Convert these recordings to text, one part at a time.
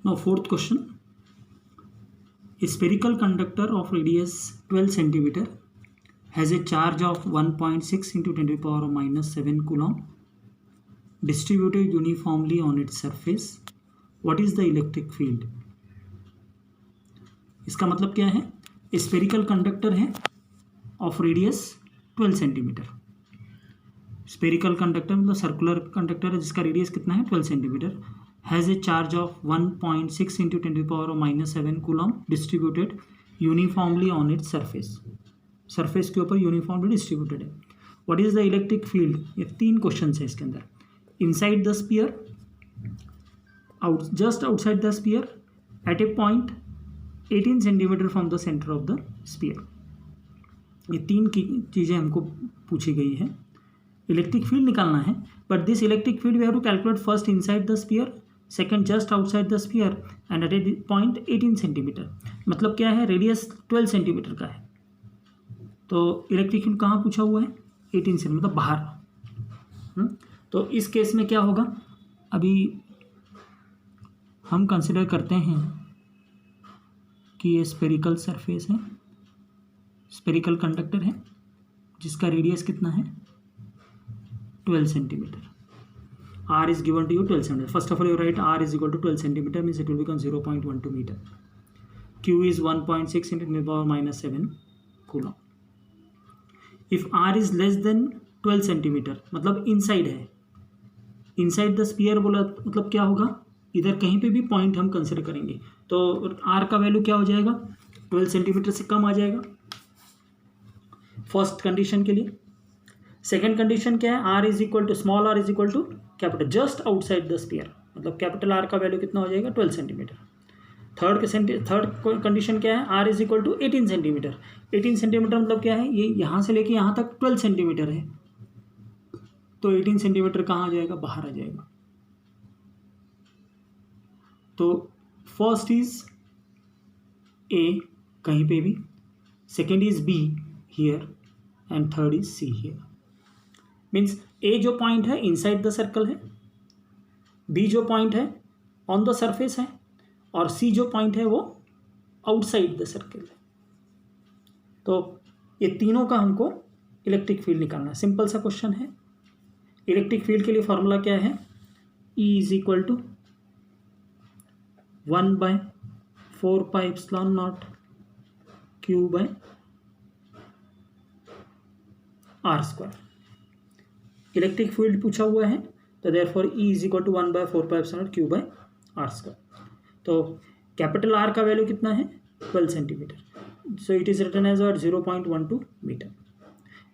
Now fourth question. A spherical conductor of radius 12 centimeter has a charge of 1.6 into 10 to the power of minus 7 coulomb distributed uniformly on its surface. What is the electric field? इसका मतलब क्या है? Spherical conductor है of radius 12 centimetre. Spherical conductor मतलब circular conductor है जिसका radius कितना है 12 centimetre. Has a charge of 1.6 into 10 to the power of minus 7 coulomb distributed uniformly on its surface. Surface के ऊपर यूनिफॉर्मली डिस्ट्रीब्यूटेड है. What is the electric field? ये 3 question है इसके अंदर. Inside the sphere, just outside the sphere, at a point 18 centimetre from the centre of the sphere. ये 3 की चीज़ें हमको पूछी गई है. इलेक्ट्रिक फील्ड निकालना है, but this electric field we have to calculate first inside the sphere, second just outside the sphere and at a point 18 centimetre. मतलब क्या है? रेडियस 12 सेंटीमीटर का है, तो इलेक्ट्रिक फील्ड कहाँ पूछा हुआ है? 18 सेंटीमीटर मतलब बाहर. तो इस केस में क्या होगा? अभी हम कंसिडर करते हैं कि ये स्फेरिकल सरफेस है, स्फेरिकल कंडक्टर है जिसका रेडियस कितना है 12 centimetre. R is given to you 12 centimeter. First of all, you write R is equal to 12 centimeter, means it will become 0.12 meter. Q is 1.6 into 10 to the power minus 7 coulomb. If R is less than 12 centimeter, मतलब inside है, inside the sphere बोला मतलब क्या होगा? इधर कहीं पे भी पॉइंट हम कंसिडर करेंगे तो R का वैल्यू क्या हो जाएगा? 12 सेंटीमीटर से कम आ जाएगा फर्स्ट कंडीशन के लिए. सेकेंड कंडीशन क्या है? R is equal to small r is equal to capital just outside the sphere, मतलब कैपिटल R का वैल्यू कितना हो जाएगा? 12 सेंटीमीटर. थर्ड कंडीशन क्या है? R is equal to 18 centimetre. 18 centimetre मतलब क्या है? ये यहाँ से लेके यहाँ तक 12 सेंटीमीटर है, तो 18 सेंटीमीटर कहाँ आ जाएगा? बाहर आ जाएगा. तो फर्स्ट इज A कहीं पे भी, second is B here and third is C here. Means A जो पॉइंट है इनसाइड द सर्कल है, B जो पॉइंट है ऑन द सरफेस है, और C जो पॉइंट है वो आउटसाइड द सर्कल है. तो ये तीनों का हमको इलेक्ट्रिक फील्ड निकालना है. सिंपल सा क्वेश्चन है. इलेक्ट्रिक फील्ड के लिए फॉर्मूला क्या है? E is equal to 1/4πε0 Q by R square. Electric field पूछा हुआ है तो therefore E is equal to 1/4πε0 Q by R square. तो कैपिटल R का वैल्यू कितना है? 12 centimetre. So it is written as 0.12 metre.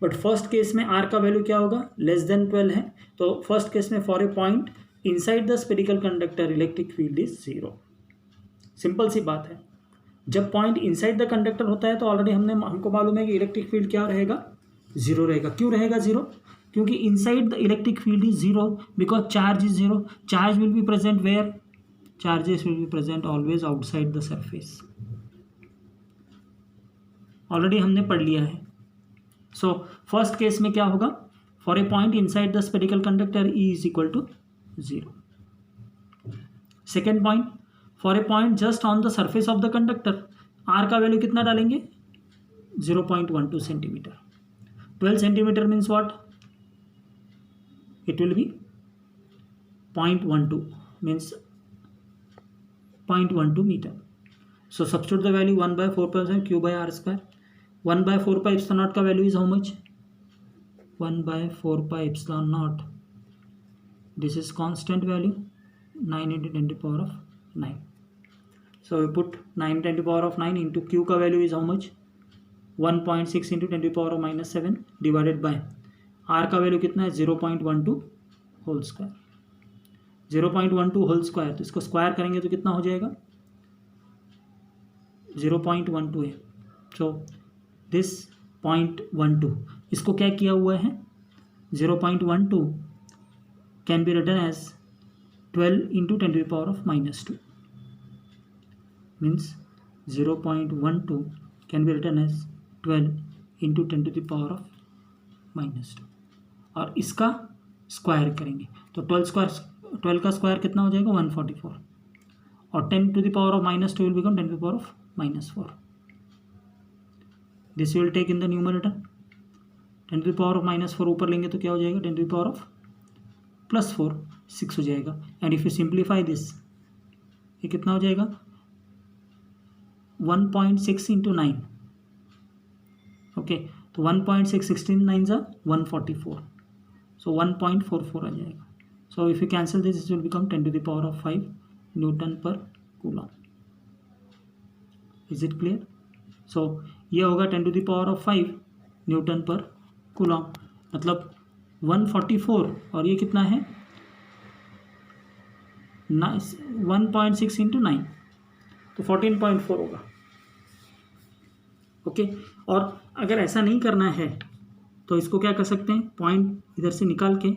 But first case में R का वैल्यू क्या होगा? लेस देन 12 है, तो फर्स्ट केस में for a point inside the spherical conductor electric field is 0. Simple सी बात है. जब पॉइंट इनसाइड द कंडक्टर होता है तो ऑलरेडी हमको मालूम है कि इलेक्ट्रिक फील्ड क्या रहेगा? 0 रहेगा. क्यों रहेगा 0? क्योंकि inside the electric field is 0 because charge is 0. Charge will be present where? Charges will be present always outside the surface. Already हमने पढ़ लिया है. सो फर्स्ट केस में क्या होगा? For a point inside the spherical conductor E is equal to 0. Second point, for a point just on the surface of the conductor R का value कितना डालेंगे? 0.12 centimetre. 12 centimetre means what? It will be 0.12 means 0.12 metre. So substitute the value 1/4π Q by R square. 1/4πε0 का value is how much? 1/4πε0. This is constant value 9 into 10 to the power of 9. So we put 9 10 to the power of 9 into Q का value is how much? 1.6 into 10 to the power of minus 7 divided by R का value कितना है? 0.12 whole square. 0.12 whole square, तो इसको square करेंगे तो कितना हो जाएगा? 0.12 है. सो दिस 0.12 इसको क्या किया हुआ है? 0.12 can be written as 12 into 10 to the power of minus 2 means 0.12 can be written as 12 into 10 to the power of minus 2. और इसका स्क्वायर करेंगे तो 12 का स्क्वायर कितना हो जाएगा? 144. और 10 to the power of -2 will become 10 to the power of -4. This will take in the numerator. 10 to the power of -4 ऊपर लेंगे तो क्या हो जाएगा, 10 to the power of +4, 6 हो जाएगा. And if you simplify this, ये कितना हो जाएगा, 1.6 इंटू 9. ओके, तो 1.6 16 9 जा 144, सो 1.44 आ जाएगा. So if you cancel this, this will become 10 to the power of 5 newton per coulomb. Is it clear? So ये होगा 10 to the power of 5 newton per coulomb, मतलब 144, और ये कितना है 1.6 इंटू 9, तो 14.4 होगा. ओके, और अगर ऐसा नहीं करना है तो इसको क्या कर सकते हैं, पॉइंट इधर से निकाल के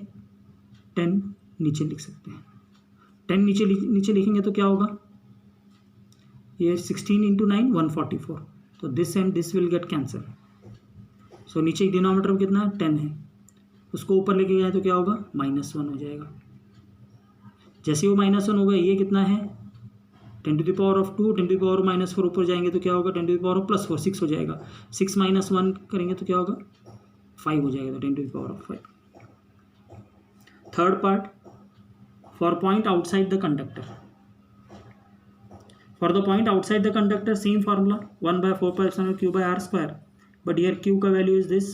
10 नीचे लिख सकते हैं. 10 नीचे लिखेंगे तो क्या होगा, ये 16 इंटू 9 144, तो this and this will get cancel. So नीचे डिनोमिनेटर में कितना है 10 है, उसको ऊपर लेके गए तो क्या होगा -1 हो जाएगा. जैसे वो -1 हो गया, ये कितना है 10 to the power of 2, 10 to the power of -4 ऊपर जाएंगे तो क्या होगा 10 to the power of +4, 6 हो जाएगा. 6 - 1 करेंगे तो क्या होगा 5 हो जाएगा, तो 10 to the power of 5. Third part, for point outside the conductor. For the point outside the conductor same formula 1/4π Q by R square, but here Q का value is this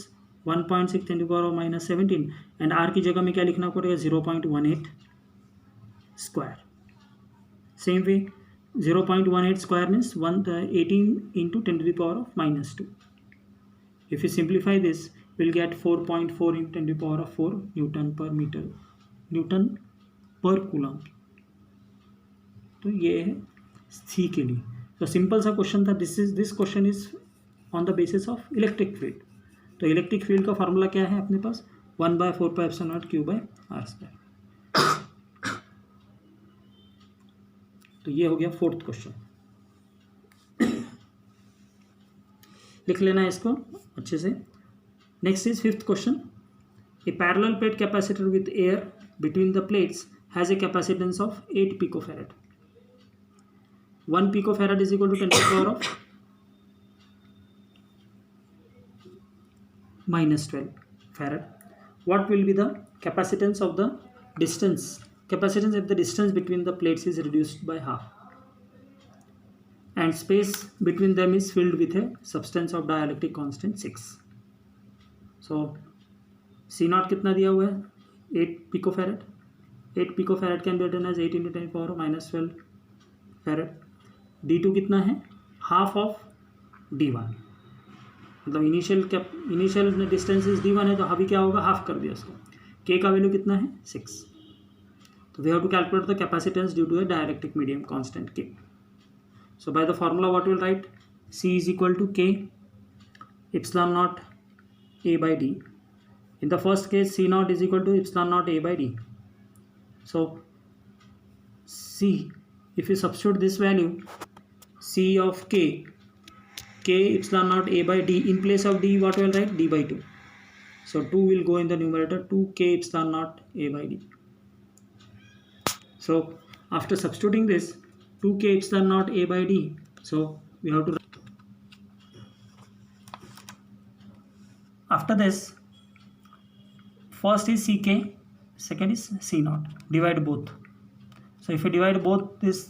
1.6 10 to the power of -17, and R की जगह में क्या लिखना पड़ेगा 0.18 square. Same way 0.18 square means 18 into 10 to the power of -2. If you simplify this, we'll get 4.4 into 10 to the power of 4 Newton per meter, Newton per coulomb. तो ये है C के लिए. तो सिंपल सा क्वेश्चन था. This question is on the basis of electric field. तो electric field का फार्मूला क्या है अपने पास, 1/4π Q by R square. तो ये हो गया फोर्थ क्वेश्चन. लिख लेना है इसको अच्छे से. Next is fifth question. A parallel plate capacitor with air between the plates has a capacitance of 8 पिकोफैरड. 1 picofarad is equal to 10 to the power of -12 farad. What will be the capacitance of the distance? Capacitance if the distance between the plates is reduced by half and space between them is filled with a substance of dielectric constant 6. So C naught कितना दिया हुआ है 8 picofarad. 8 picofarad can be written as 8 into 10 to the power of -12 farad. D2 कितना है, half of D1, मतलब initial distance is D1 है, तो अभी क्या होगा हाफ कर दिया उसको. K का वैल्यू कितना है 6. तो we have to calculate the capacitance due to a dielectric medium constant K. So by the formula what will write, C is equal to K epsilon naught A by D. In the first case C naught is equal to epsilon naught A by D. So C, if you substitute this value C of K epsilon naught A by D, in place of D what will write, D by 2. So 2 will go in the numerator, 2K epsilon naught A by D. So after substituting this 2K epsilon naught A by D, so we have to, after this first is CK, second is C naught, divide both. So if you divide both this,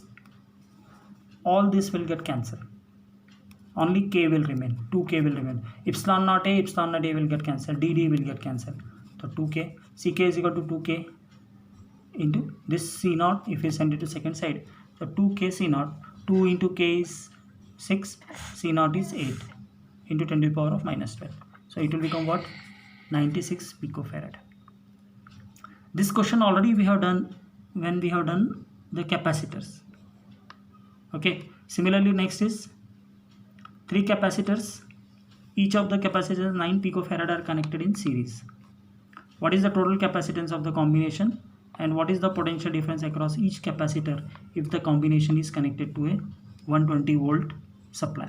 all this will get cancelled, only K will remain, 2K will remain. Epsilon naught A will get cancelled, DD will get cancelled. So 2K, CK is equal to 2K into this C naught, if you send it to second side, so 2K C naught, 2 into K is 6, C naught is 8 into 10 to the power of -12. So it will become what, 96 picofarad. This question already we have done when we have done the capacitors. Okay, similarly next is 3 capacitors, each of the capacitors 9 picofarad are connected in series. What is the total capacitance of the combination, and what is the potential difference across each capacitor if the combination is connected to a 120 volt supply?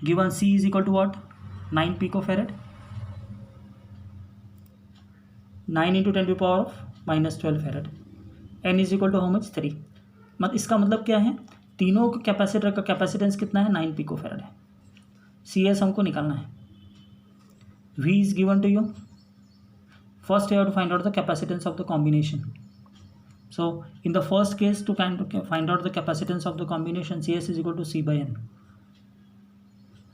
Given C is equal to what, 9 picofarad, 9 into 10 to the power of -12 farad. N is equal to how much, 3. इसका मतलब क्या है, तीनों capacitor का capacitance कितना है, 9 picofarad है। CS हमको निकालना है। V is given to you. First you have to find out the capacitance of the combination. So in the first case, to find out the capacitance of the combination, CS is equal to C by N,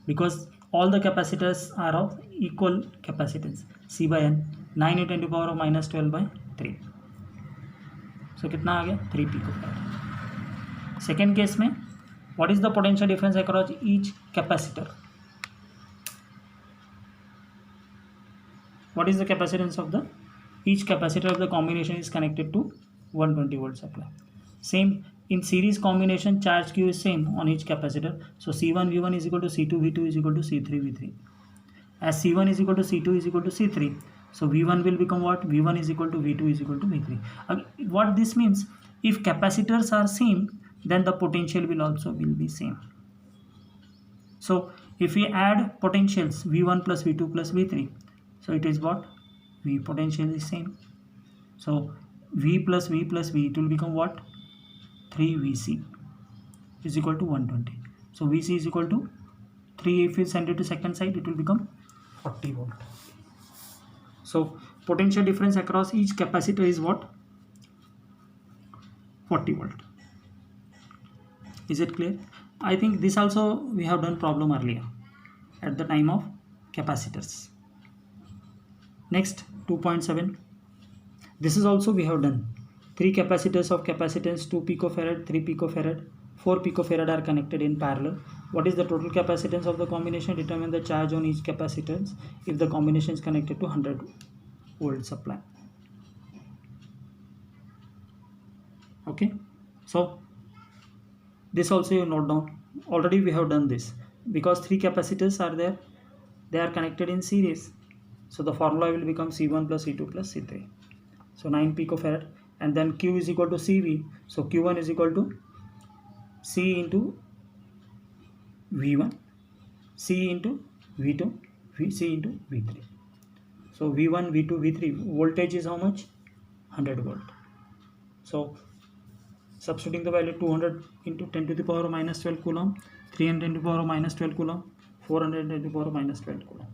because all the capacitors are of equal capacitance. C by N, 9 into 10 to the power of minus 12 by 3. So कितना आ गया, 3 picofarad. Second case में what is the potential difference across each capacitor? What is the capacitance of the each capacitor of the combination is connected to 120 volt supply. Same in series combination, charge Q is same on each capacitor. So C1 V1 is equal to C2 V2 is equal to C3 V3. As C1 is equal to C2 is equal to C3, so V1 will become what? V1 is equal to V2 is equal to V3. What this means, if capacitors are same, then the potential will also be same. So if we add potentials V1 plus V2 plus V3, so it is what? V potential is same. So V plus V plus V, it will become what? 3VC is equal to 120. So VC is equal to 3. If we send it to second side, it will become 40 volt. So potential difference across each capacitor is what? 40 volt. Is it clear? I think this also we have done problem earlier at the time of capacitors. Next, 2.7. This is also we have done. 3 capacitors of capacitance 2 picofarad, 3 picofarad, 4 picofarad are connected in parallel. What is the total capacitance of the combination? Determine the charge on each capacitance if the combination is connected to 100 volt supply. Okay, so this also you note down. Already we have done this because 3 capacitors are there, they are connected in series. So the formula will become C1 plus C2 plus C3. So 9 picofarad, and then Q is equal to CV. So Q1 is equal to C into V1, C into V2, C into V3. So V1, V2, V3, voltage is how much? 100 volt. So substituting the value 200 into 10 to the power of minus 12 coulomb, 300 to the power of minus 12 coulomb, 400 to the power of minus 12 coulomb.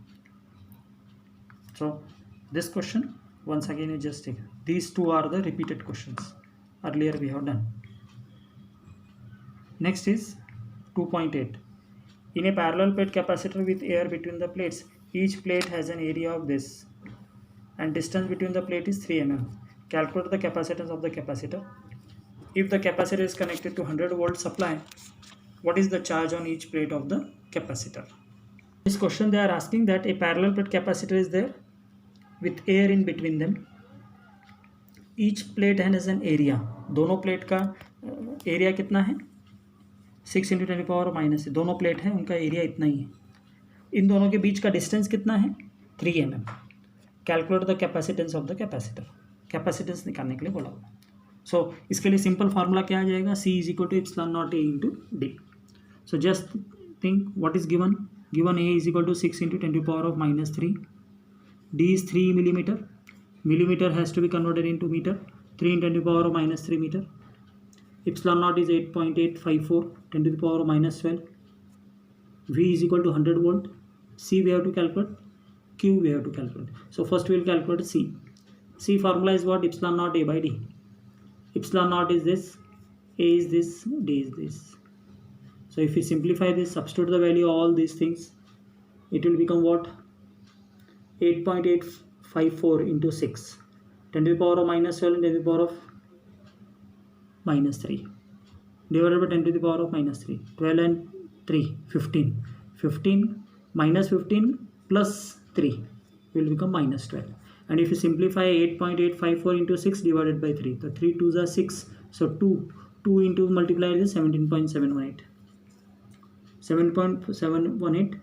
So this question once again you just take. These two are the repeated questions earlier we have done. Next is 2.8. In a parallel plate capacitor with air between the plates, each plate has an area of this and distance between the plate is 3 mm. Calculate the capacitance of the capacitor. If the capacitor is connected to 100 volt supply, what is the charge on each plate of the capacitor? This question they are asking that a parallel plate capacitor is there with air in between them. Each plate has an area. दोनों plate का area कितना है? 6 into 10 power minus, दोनों plate है उनका area इतना ही है. इन दोनों के बीच का डिस्टेंस कितना है? 3 mm. Calculate the capacitance of the capacitor. Capacitance निकालने के लिए बोला हुआ. सो इसके लिए सिंपल फार्मूला क्या आ जाएगा? C is equal to epsilon naught A into d. So just think what is given. Given A is equal to 6 into 10 power of minus 3. D is 3 millimeter. Millimeter has to be converted into meter. 3 into 10 to the power of minus 3 meter. Epsilon naught is 8.854 10 to the power of minus 12. V is equal to 100 volt. C we have to calculate. Q we have to calculate. So first we will calculate C. C formula is what? Epsilon naught A by D. Epsilon naught is this. A is this. D is this. So if we simplify this, substitute the value of all these things, it will become what? 8.854 into 6, 10 to the power of minus 12 and 10 to the power of minus 3 divided by 10 to the power of minus 3. 12 and 3, 15. 15 minus 15 plus 3 will become minus 12. And if you simplify 8.854 into 6 divided by 3, the 3 2s are 6. So 2 into multiplier is 17.718. 7.718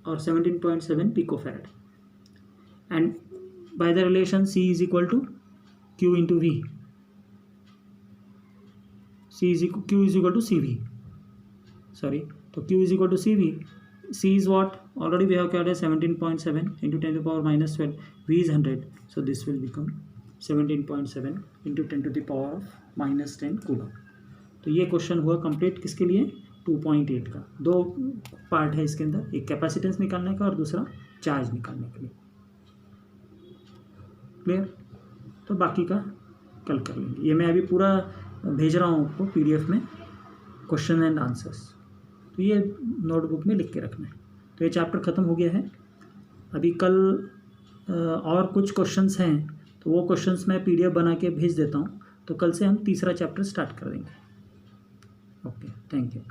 or 17.7 picofarad. And by the relation C is equal to Q into V. Q is equal to CV. Sorry. So Q is equal to CV. C is what? Already we have calculated 17.7 into 10 to the power minus 12. V is 100. So this will become 17.7 into 10 to the power of minus 10 coulomb. तो ये question हुआ complete किसके लिए, 2.8 का। दो part है इसके अंदर, एक कैपेसिटेंस निकालने का और दूसरा चार्ज निकालने के लिए। क्लियर? तो बाकी का कल कर लेंगे। ये मैं अभी पूरा भेज रहा हूँ आपको PDF में, क्वेश्चन एंड आंसर्स, तो ये नोटबुक में लिख के रखना है। तो ये चैप्टर ख़त्म हो गया है। अभी कल और कुछ क्वेश्चंस हैं, तो वो क्वेश्चंस मैं PDF बना के भेज देता हूँ। तो कल से हम तीसरा चैप्टर स्टार्ट कर देंगे। Okay, thank you.